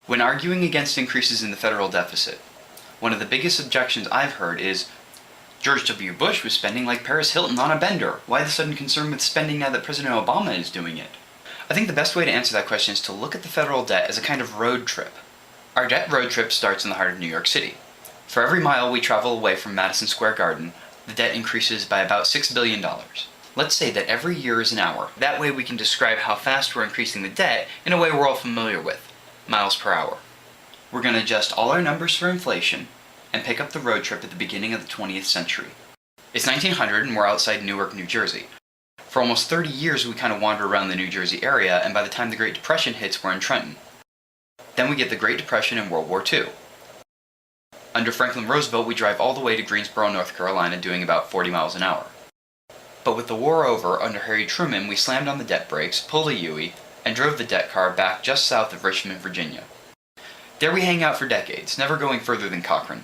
When arguing against increases in the federal deficit, one of the biggest objections I've heard is, George W. Bush was spending like Paris Hilton on a bender. Why the sudden concern with spending now that President Obama is doing it? I think the best way to answer that question is to look at the federal debt as a kind of road trip. Our debt road trip starts in the heart of New York City. For every mile we travel away from Madison Square Garden, the debt increases by about $6 billion. Let's say that every year is an hour. That way we can describe how fast we're increasing the debt in a way we're all familiar with. Miles per hour. We're going to adjust all our numbers for inflation and pick up the road trip at the beginning of the 20th century. It's 1900 and we're outside Newark, New Jersey. For almost 30 years we kind of wander around the New Jersey area, and by the time the Great Depression hits, we're in Trenton. Then we get the Great Depression and World War II. Under Franklin Roosevelt we drive all the way to Greensboro, North Carolina, doing about 40 miles an hour. But with the war over, under Harry Truman, we slammed on the debt brakes, pulled a U-ey, and drove the debt car back just south of Richmond, Virginia. There we hang out for decades, never going further than Cochrane.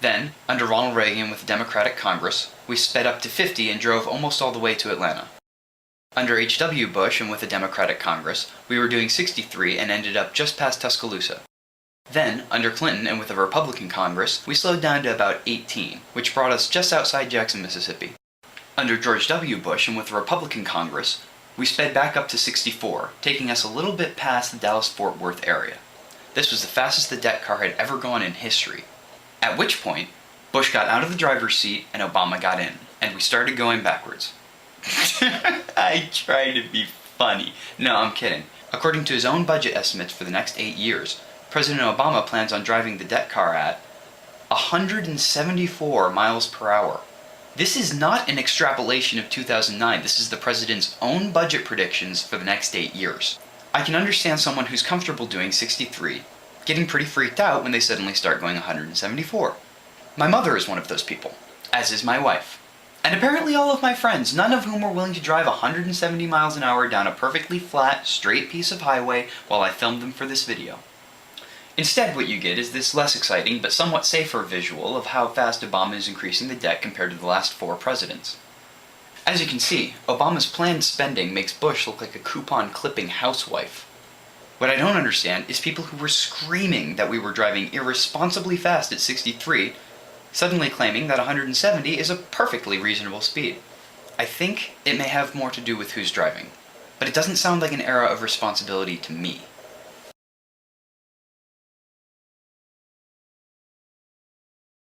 Then, under Ronald Reagan with the Democratic Congress, we sped up to 50 and drove almost all the way to Atlanta. Under H.W. Bush and with the Democratic Congress, we were doing 63 and ended up just past Tuscaloosa. Then, under Clinton and with the Republican Congress, we slowed down to about 18, which brought us just outside Jackson, Mississippi. Under George W. Bush and with the Republican Congress, we sped back up to 64, taking us a little bit past the Dallas-Fort Worth area. This was the fastest the debt car had ever gone in history. At which point, Bush got out of the driver's seat and Obama got in, and we started going backwards. I try to be funny. No, I'm kidding. According to his own budget estimates for the next 8 years, President Obama plans on driving the debt car at 174 miles per hour. This is not an extrapolation of 2009, this is the president's own budget predictions for the next 8 years. I can understand someone who's comfortable doing 63, getting pretty freaked out when they suddenly start going 174. My mother is one of those people, as is my wife. And apparently all of my friends, none of whom were willing to drive 170 miles an hour down a perfectly flat, straight piece of highway while I filmed them for this video. Instead, what you get is this less exciting but somewhat safer visual of how fast Obama is increasing the debt compared to the last 4 presidents. As you can see, Obama's planned spending makes Bush look like a coupon-clipping housewife. What I don't understand is people who were screaming that we were driving irresponsibly fast at 63, suddenly claiming that 170 is a perfectly reasonable speed. I think it may have more to do with who's driving, but it doesn't sound like an era of responsibility to me.